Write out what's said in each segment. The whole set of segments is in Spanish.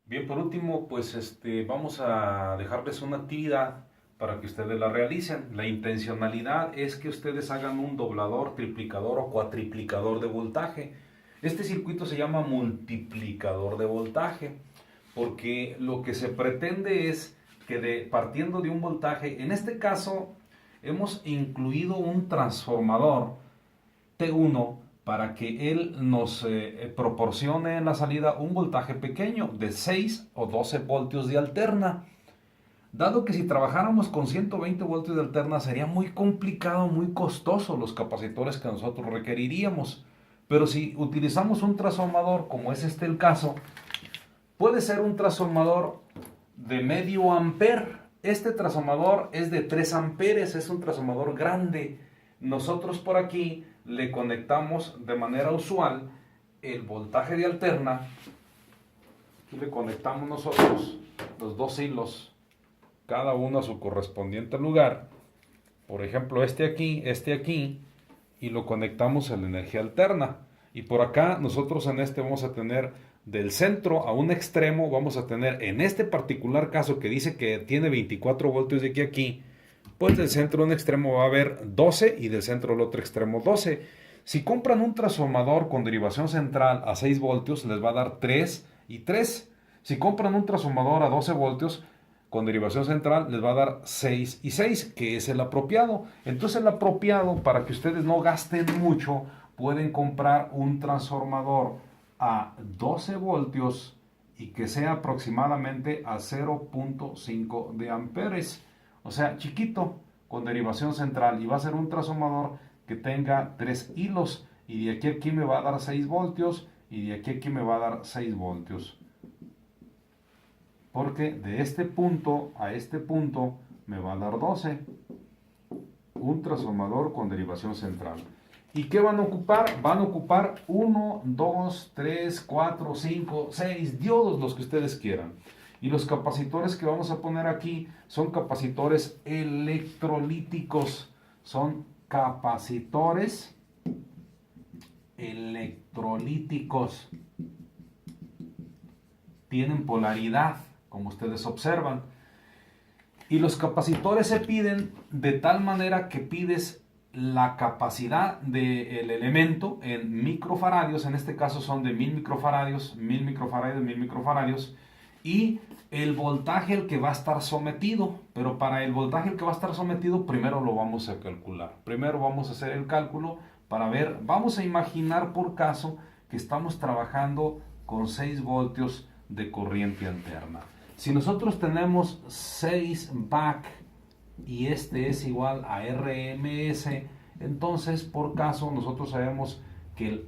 Bien, por último, pues vamos a dejarles una actividad para que ustedes la realicen. La intencionalidad es que ustedes hagan un doblador, triplicador o cuatriplicador de voltaje. Este circuito se llama multiplicador de voltaje, porque lo que se pretende es que partiendo de un voltaje, en este caso hemos incluido un transformador T1 para que él nos proporcione en la salida un voltaje pequeño de 6 o 12 voltios de alterna. Dado que si trabajáramos con 120 voltios de alterna sería muy complicado, muy costoso los capacitores que nosotros requeriríamos. Pero si utilizamos un transformador, como es este el caso, puede ser un transformador de medio amper. Este transformador es de 3 amperes, es un transformador grande. Nosotros por aquí le conectamos de manera usual el voltaje de alterna. Aquí le conectamos nosotros los dos hilos, cada uno a su correspondiente lugar. Por ejemplo, este aquí, y lo conectamos a la energía alterna. Y por acá nosotros en este vamos a tener del centro a un extremo, vamos a tener en este particular caso que dice que tiene 24 voltios de aquí a aquí, pues del centro a un extremo va a haber 12 y del centro al otro extremo 12. Si compran un transformador con derivación central a 6 voltios, les va a dar 3 y 3. Si compran un transformador a 12 voltios con derivación central, les va a dar 6 y 6, que es el apropiado. Entonces el apropiado, para que ustedes no gasten mucho, pueden comprar un transformador a 12 voltios y que sea aproximadamente a 0.5 de amperes. O sea, chiquito, con derivación central. Y va a ser un transformador que tenga 3 hilos. Y de aquí a aquí me va a dar 6 voltios. Y de aquí a aquí me va a dar 6 voltios. Porque de este punto a este punto me va a dar 12. Un transformador con derivación central. ¿Y qué van a ocupar? Van a ocupar 1, 2, 3, 4, 5, 6 diodos, los que ustedes quieran. Y los capacitores que vamos a poner aquí son capacitores electrolíticos. Son capacitores electrolíticos. Tienen polaridad, como ustedes observan. Y los capacitores se piden de tal manera que pides la capacidad del elemento en microfaradios, en este caso son de 1000 microfaradios, 1000 microfaradios, 1000 microfaradios, y el voltaje al que va a estar sometido. Pero para el voltaje al que va a estar sometido, primero lo vamos a calcular. Primero vamos a hacer el cálculo para ver, vamos a imaginar por caso que estamos trabajando con 6 voltios de corriente alterna. Si nosotros tenemos 6 back y este es igual a RMS, entonces por caso nosotros sabemos que el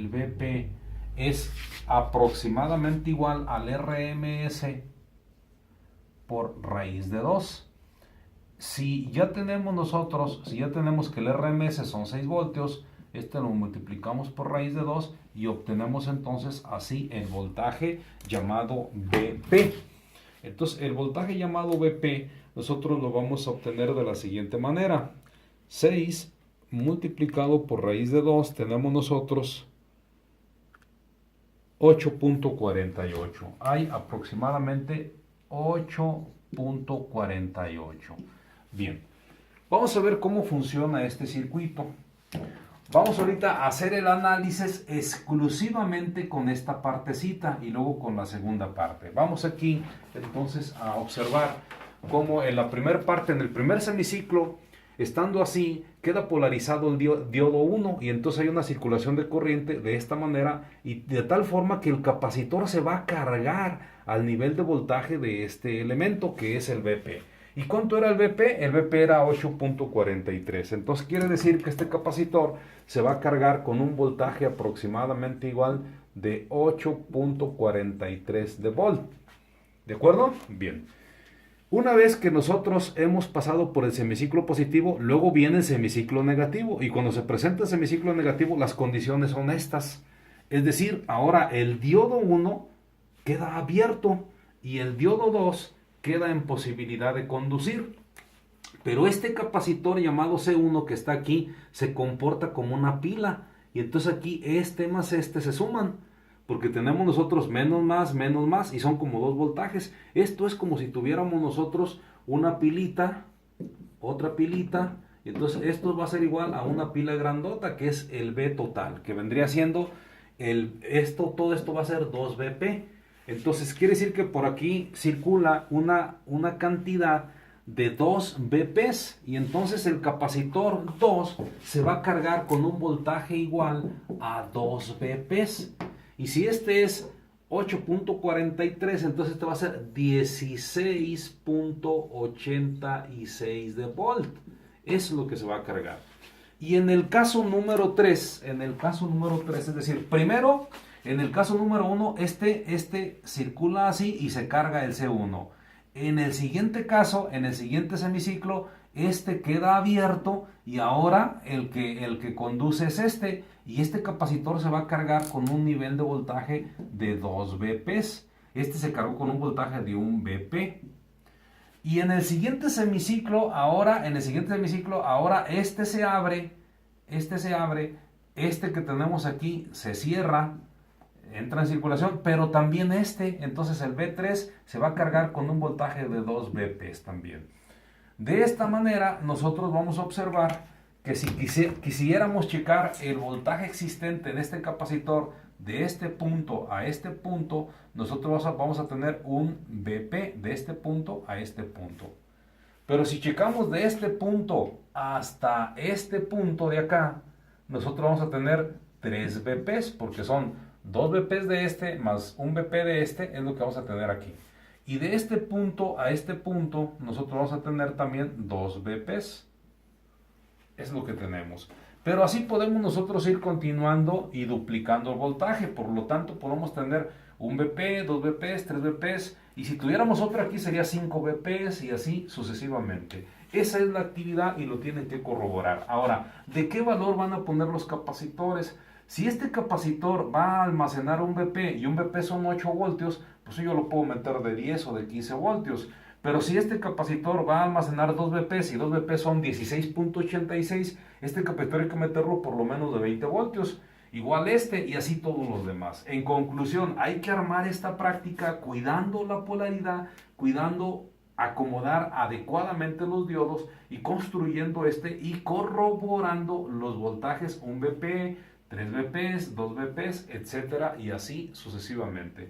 BP es aproximadamente igual al RMS por raíz de 2. Si ya tenemos que el RMS son 6 voltios, este lo multiplicamos por raíz de 2 y obtenemos entonces así el voltaje llamado BP. Entonces el voltaje llamado BP nosotros lo vamos a obtener de la siguiente manera. 6 multiplicado por raíz de 2 tenemos nosotros 8.48. Hay aproximadamente 8.48. Bien, vamos a ver cómo funciona este circuito. Vamos ahorita a hacer el análisis exclusivamente con esta partecita y luego con la segunda parte. Vamos aquí entonces a observar cómo en la primera parte, en el primer semiciclo, estando así, queda polarizado el diodo 1 y entonces hay una circulación de corriente de esta manera y de tal forma que el capacitor se va a cargar al nivel de voltaje de este elemento que es el BP. ¿Y cuánto era el BP? El BP era 8.43. Entonces quiere decir que este capacitor se va a cargar con un voltaje aproximadamente igual de 8.43 de volt. ¿De acuerdo? Bien. Una vez que nosotros hemos pasado por el semiciclo positivo, luego viene el semiciclo negativo. Y cuando se presenta el semiciclo negativo, las condiciones son estas. Es decir, ahora el diodo 1 queda abierto y el diodo 2 queda en posibilidad de conducir. Pero este capacitor llamado C1 que está aquí se comporta como una pila. Y entonces aquí este más este se suman. porque tenemos nosotros menos más y son como 2 voltajes. Esto es como si tuviéramos nosotros una pilita, otra pilita, y entonces esto va a ser igual a una pila grandota que es el B total, que vendría siendo todo esto va a ser 2BP. Entonces quiere decir que por aquí circula una cantidad de 2 BPs, y entonces el capacitor 2 se va a cargar con un voltaje igual a 2 BPs. Y si este es 8.43, entonces este va a ser 16.86 de volt. Eso es lo que se va a cargar. Y en el caso número 3, es decir, primero, en el caso número 1, este circula así y se carga el C1. En el siguiente caso, en el siguiente semiciclo, este queda abierto y ahora el que conduce es este, y este capacitor se va a cargar con un nivel de voltaje de 2 VPs. Este se cargó con un voltaje de 1 VP. Y en el siguiente semiciclo, ahora este se abre, este que tenemos aquí se cierra, entra en circulación, pero también entonces el B3 se va a cargar con un voltaje de 2 VPs también. De esta manera nosotros vamos a observar que si quisiéramos checar el voltaje existente en este capacitor de este punto a este punto, nosotros vamos a tener un BP de este punto a este punto. Pero si checamos de este punto hasta este punto de acá, nosotros vamos a tener 3 BPs, porque son 2 BPs de este más un BP de este, es lo que vamos a tener aquí. Y de este punto a este punto, nosotros vamos a tener también 2 BPs. Es lo que tenemos. Pero así podemos nosotros ir continuando y duplicando el voltaje. Por lo tanto, podemos tener un BP, 2 BPs, 3 BPs. Y si tuviéramos otro aquí sería 5 BPs y así sucesivamente. Esa es la actividad y lo tienen que corroborar. Ahora, ¿de qué valor van a poner los capacitores? Si este capacitor va a almacenar un BP y un BP son 8 voltios, pues yo lo puedo meter de 10 o de 15 voltios. Pero si este capacitor va a almacenar 2 BPs y 2 BPs son 16.86, este capacitor hay que meterlo por lo menos de 20 voltios. Igual y así todos los demás. En conclusión, hay que armar esta práctica cuidando la polaridad, cuidando acomodar adecuadamente los diodos y construyendo y corroborando los voltajes 1 BP, 3 BPs, 2 BPs, etcétera, y así sucesivamente.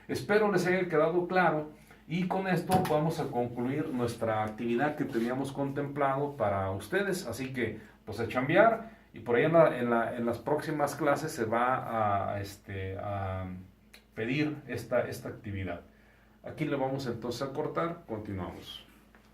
Espero les haya quedado claro y con esto vamos a concluir nuestra actividad que teníamos contemplado para ustedes. Así que pues a chambear, y por ahí en las próximas clases se va a pedir esta actividad. Aquí le vamos entonces a cortar, continuamos.